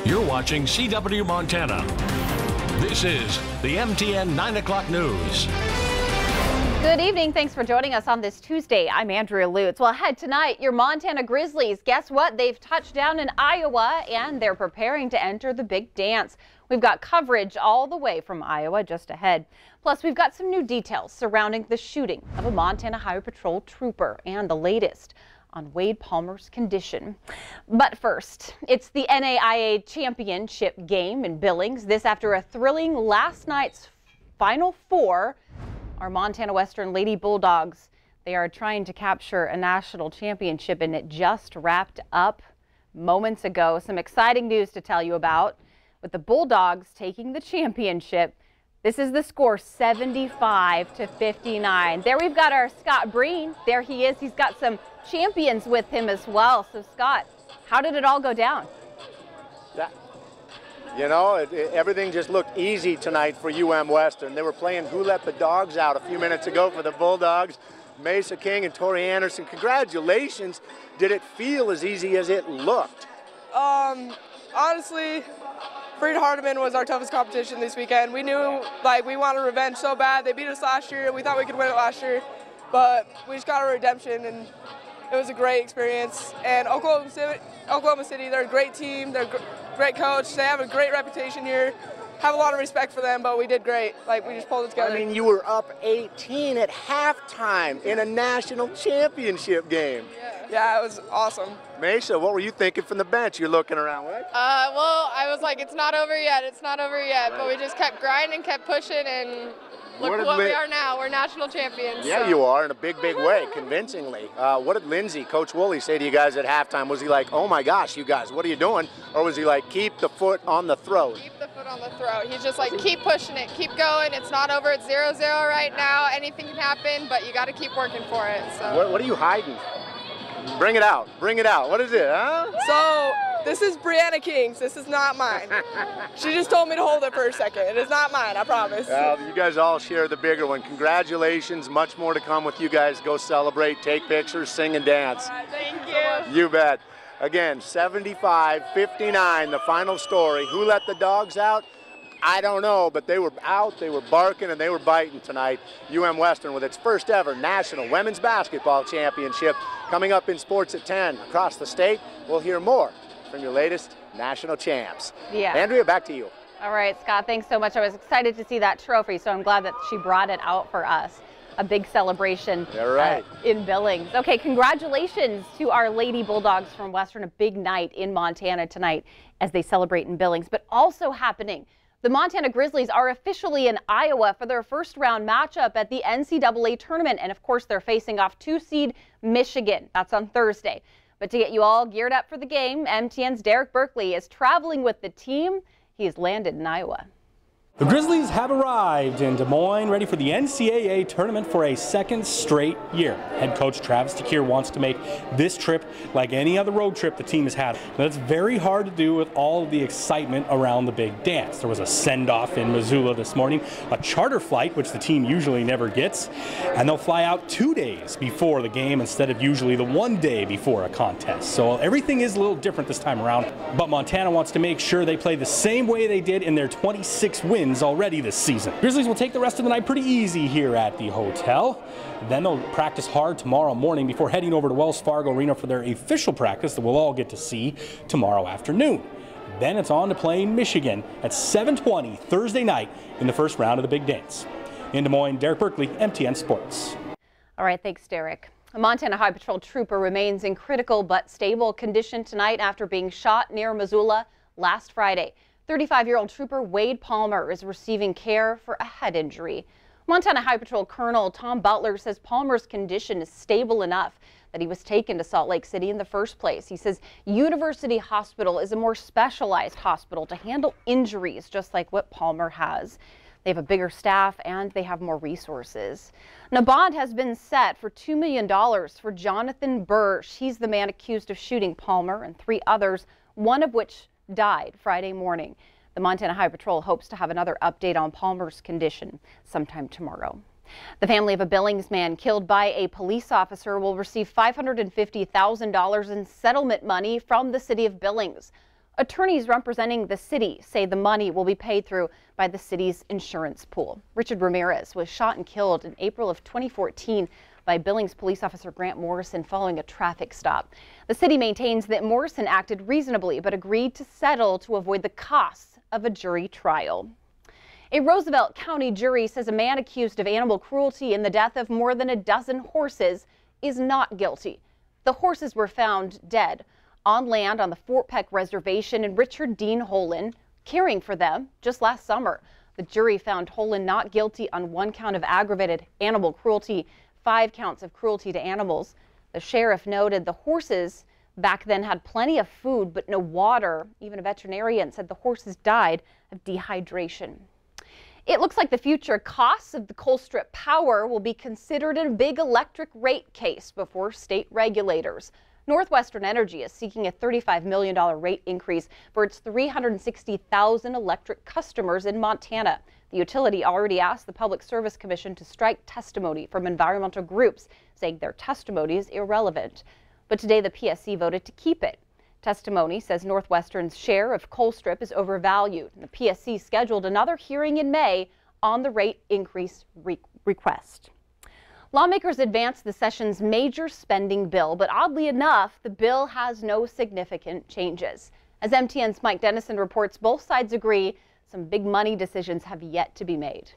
You're watching CW Montana. This is the MTN 9 o'clock news. Good evening. Thanks for joining us on this Tuesday. I'm Andrea Lutz. Well, ahead tonight, your Montana Grizzlies. Guess what? They've touched down in Iowa and they're preparing to enter the big dance. We've got coverage all the way from Iowa just ahead. Plus, we've got some new details surrounding the shooting of a Montana Highway Patrol trooper and the latest on Wade Palmer's condition. But first, it's the NAIA championship game in Billings. This after a thrilling last night's Final Four. Our Montana Western Lady Bulldogs, they are trying to capture a national championship, and it just wrapped up moments ago. Some exciting news to tell you about with the Bulldogs taking the championship. This is the score, 75-59. There we've got our Scott Breen. There he is. He's got some champions with him as well. So Scott, how did it all go down? You know, everything just looked easy tonight for UM Western. They were playing Who Let the Dogs Out a few minutes ago for the Bulldogs. Mesa King and Tori Anderson, congratulations. Did it feel as easy as it looked? Honestly, Freed Hardeman was our toughest competition this weekend. We knew, we wanted revenge so bad. They beat us last year. We thought we could win it last year, but we just got a redemption, and it was a great experience. And Oklahoma City, they're a great team. They're a great coach. They have a great reputation here. Have a lot of respect for them, but we did great. We just pulled it together. I mean, you were up 18 at halftime in a national championship game. Yeah, it was awesome. Mesa, what were you thinking from the bench? You're looking around, what? Well, I was like, it's not over yet. It's not over yet. Right. But we just kept grinding, kept pushing, and look what we are now. We're national champions. Yeah, so. You are, in a big, big way, convincingly. What did Lindsey, Coach Woolley, say to you guys at halftime? Was he like, oh my gosh, you guys, what are you doing? Or was he like, keep the foot on the throat? Keep the foot on the throat. He's just like, keep pushing it, keep going. It's not over. It's 0-0 right now. Anything can happen, but you got to keep working for it. So. What are you hiding? Bring it out. Bring it out. What is it, huh? So, this is Brianna King's. This is not mine. She just told me to hold it for a second. It is not mine, I promise. You guys all share the bigger one. Congratulations. Much more to come with you guys. Go celebrate, take pictures, sing and dance. Thank you. You bet. Again, 75-59, the final story. Who let the dogs out? I don't know, but they were out, they were barking, and they were biting tonight. UM Western with its first ever National Women's Basketball Championship coming up in sports at 10. Across the state, we'll hear more from your latest national champs. Yeah. Andrea, back to you. All right, Scott, thanks so much. I was excited to see that trophy, so I'm glad that she brought it out for us. A big celebration in Billings. Okay, congratulations to our Lady Bulldogs from Western. A big night in Montana tonight as they celebrate in Billings, but also happening. The Montana Grizzlies are officially in Iowa for their first round matchup at the NCAA tournament. And of course, they're facing off 2-seed Michigan. That's on Thursday. But to get you all geared up for the game, MTN's Derek Berkeley is traveling with the team. He has landed in Iowa. The Grizzlies have arrived in Des Moines, ready for the NCAA tournament for a second straight year. Head coach Travis DeCuire wants to make this trip like any other road trip the team has had. That's very hard to do with all of the excitement around the big dance. There was a send-off in Missoula this morning, a charter flight, which the team usually never gets, and they'll fly out 2 days before the game instead of usually the 1 day before a contest. So everything is a little different this time around, but Montana wants to make sure they play the same way they did in their 26 wins already this season. Grizzlies will take the rest of the night pretty easy here at the hotel. Then they'll practice hard tomorrow morning before heading over to Wells Fargo Arena for their official practice that we'll all get to see tomorrow afternoon. Then it's on to playing Michigan at 7:20 Thursday night in the first round of the big dance. In Des Moines, Derek Berkeley, MTN Sports. All right, thanks, Derek. A Montana Highway Patrol trooper remains in critical but stable condition tonight after being shot near Missoula last Friday. 35-year-old trooper Wade Palmer is receiving care for a head injury. Montana Highway Patrol Colonel Tom Butler says Palmer's condition is stable enough that he was taken to Salt Lake City in the first place. He says University Hospital is a more specialized hospital to handle injuries just like what Palmer has. They have a bigger staff and they have more resources. Now, bond has been set for $2 million for Jonathan Bursch. He's the man accused of shooting Palmer and 3 others, one of which died Friday morning. The Montana Highway Patrol hopes to have another update on Palmer's condition sometime tomorrow. The family of a Billings man killed by a police officer will receive $550,000 in settlement money from the city of Billings. Attorneys representing the city say the money will be paid through by the city's insurance pool. Richard Ramirez was shot and killed in April of 2014 by Billings police officer Grant Morrison following a traffic stop. The city maintains that Morrison acted reasonably but agreed to settle to avoid the costs of a jury trial. A Roosevelt County jury says a man accused of animal cruelty in the death of more than a dozen horses is not guilty. The horses were found dead on land on the Fort Peck Reservation, and Richard Dean Holland caring for them just last summer. The jury found Holland not guilty on 1 count of aggravated animal cruelty, 5 counts of cruelty to animals. The sheriff noted the horses back then had plenty of food but no water. Even a veterinarian said the horses died of dehydration. It looks like the future costs of the Colstrip power will be considered in a big electric rate case before state regulators. Northwestern Energy is seeking a $35 million rate increase for its 360,000 electric customers in Montana. The utility already asked the Public Service Commission to strike testimony from environmental groups, saying their testimony is irrelevant. But today the PSC voted to keep it. Testimony says Northwestern's share of Colstrip is overvalued. The PSC scheduled another hearing in May on the rate increase request. Lawmakers advanced the session's major spending bill, but oddly enough, the bill has no significant changes. As MTN's Mike Dennison reports, both sides agree some big money decisions have yet to be made.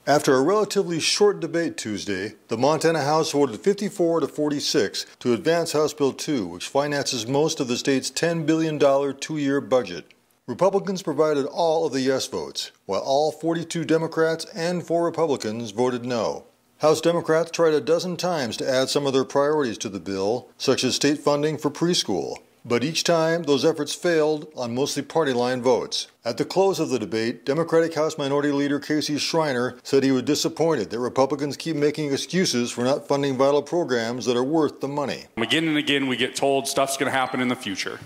After a relatively short debate Tuesday, the Montana House voted 54-46 to advance House Bill 2, which finances most of the state's $10 billion two-year budget. Republicans provided all of the yes votes, while all 42 Democrats and 4 Republicans voted no. House Democrats tried a dozen times to add some of their priorities to the bill, such as state funding for preschool. But each time, those efforts failed on mostly party-line votes. At the close of the debate, Democratic House Minority Leader Casey Schreiner said he was disappointed that Republicans keep making excuses for not funding vital programs that are worth the money. Again and again, we get told stuff's going to happen in the future.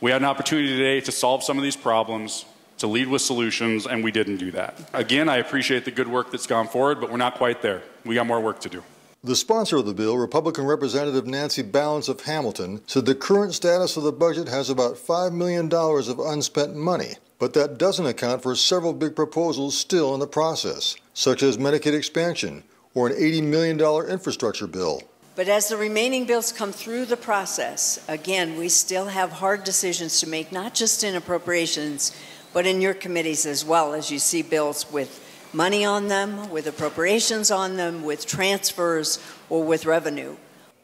We had an opportunity today to solve some of these problems, to lead with solutions, and we didn't do that. Again, I appreciate the good work that's gone forward, but we're not quite there. We got more work to do. The sponsor of the bill, Republican Representative Nancy Balance of Hamilton, said the current status of the budget has about $5 million of unspent money, but that doesn't account for several big proposals still in the process, such as Medicaid expansion or an $80 million infrastructure bill. But as the remaining bills come through the process, again, we still have hard decisions to make, not just in appropriations, but in your committees as well, as you see bills with money on them, with appropriations on them, with transfers, or with revenue.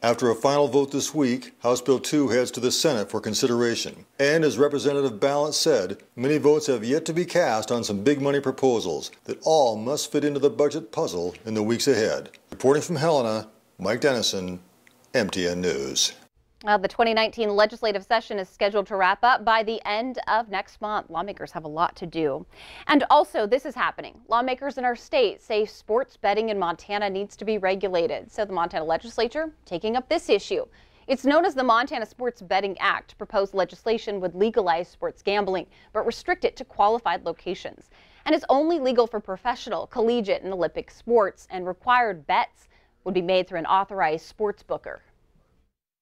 After a final vote this week, House Bill 2 heads to the Senate for consideration. And as Representative Balance said, many votes have yet to be cast on some big money proposals that all must fit into the budget puzzle in the weeks ahead. Reporting from Helena, Mike Dennison, MTN News. The 2019 legislative session is scheduled to wrap up by the end of next month. Lawmakers have a lot to do. And also, this is happening. Lawmakers in our state say sports betting in Montana needs to be regulated. So the Montana legislature taking up this issue. It's known as the Montana Sports Betting Act. Proposed legislation would legalize sports gambling, but restrict it to qualified locations. And it's only legal for professional, collegiate, and Olympic sports, and required bets would be made through an authorized sports booker.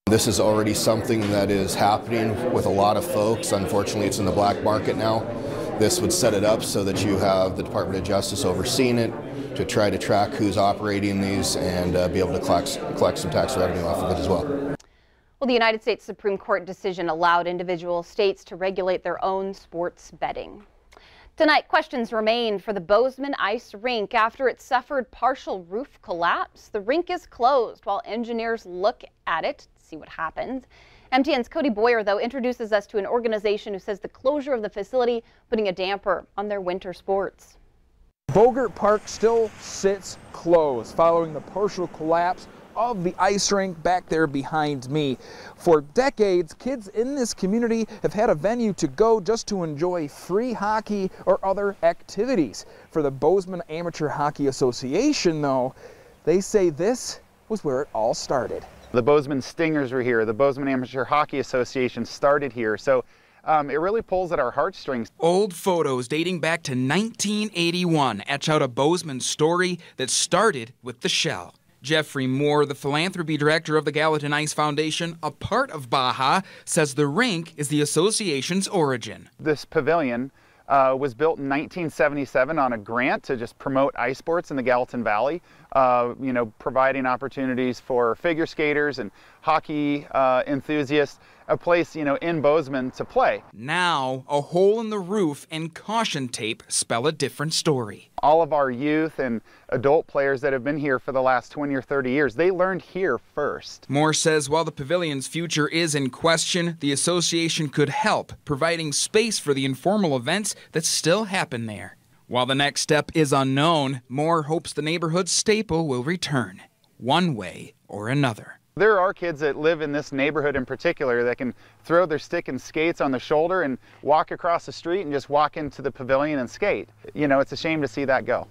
This is already something that is happening with a lot of folks. Unfortunately, it's in the black market now. This would set it up so that you have the Department of Justice overseeing it to try to track who's operating these and be able to collect some tax revenue off of it as well. Well, the United States Supreme Court decision allowed individual states to regulate their own sports betting. Tonight, questions remain for the Bozeman Ice Rink after it suffered partial roof collapse. The rink is closed while engineers look at it to see what happens. MTN's Cody Boyer, though, introduces us to an organization who says the closure of the facility putting a damper on their winter sports. Bogert Park still sits closed following the partial collapse of the ice rink back there behind me. For decades, kids in this community have had a venue to go just to enjoy free hockey or other activities. For the Bozeman Amateur Hockey Association, though, they say this was where it all started. The Bozeman Stingers were here. The Bozeman Amateur Hockey Association started here. So it really pulls at our heartstrings. Old photos dating back to 1981 etch out a Bozeman story that started with the shell. Jeffrey Moore, the philanthropy director of the Gallatin Ice Foundation, a part of Baja, says the rink is the association's origin. This pavilion was built in 1977 on a grant to just promote ice sports in the Gallatin Valley, providing opportunities for figure skaters and hockey enthusiasts, a place, in Bozeman to play. Now, a hole in the roof and caution tape spell a different story. All of our youth and adult players that have been here for the last 20 or 30 years, they learned here first. Moore says while the pavilion's future is in question, the association could help, providing space for the informal events that still happen there. While the next step is unknown, Moore hopes the neighborhood staple will return, one way or another. There are kids that live in this neighborhood in particular that can throw their stick and skates on the shoulder and walk across the street and just walk into the pavilion and skate. It's a shame to see that go.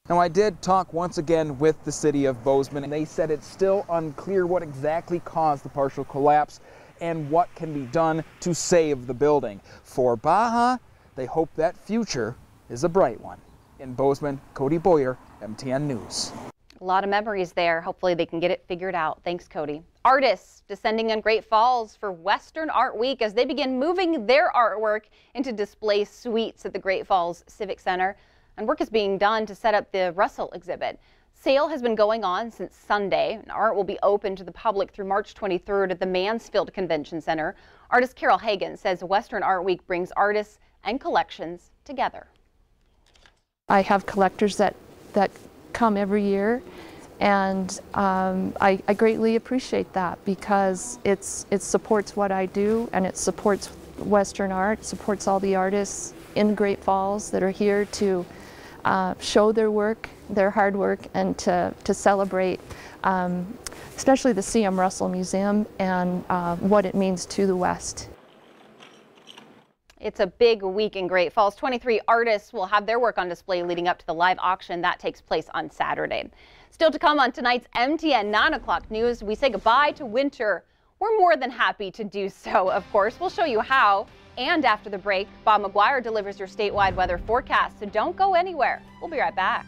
Now, I did talk once again with the city of Bozeman, and they said it's still unclear what exactly caused the partial collapse and what can be done to save the building. For Baja, they hope that future is a bright one. In Bozeman, Cody Boyer, MTN News. A lot of memories there. Hopefully they can get it figured out. Thanks, Cody. Artists descending on Great Falls for Western Art Week as they begin moving their artwork into display suites at the Great Falls Civic Center. And work is being done to set up the Russell exhibit. Sale has been going on since Sunday. Art will be open to the public through March 23rd at the Mansfield Convention Center. Artist Carol Hagan says Western Art Week brings artists and collections together. I have collectors that come every year, and I greatly appreciate that because it supports what I do, and it supports Western art, supports all the artists in Great Falls that are here to show their work, their hard work, and to celebrate especially the C.M. Russell Museum and what it means to the West. It's a big week in Great Falls. 23 artists will have their work on display leading up to the live auction that takes place on Saturday. Still to come on tonight's MTN 9 o'clock news, we say goodbye to winter. We're more than happy to do so, of course. We'll show you how. And after the break, Bob McGuire delivers your statewide weather forecast, so don't go anywhere. We'll be right back.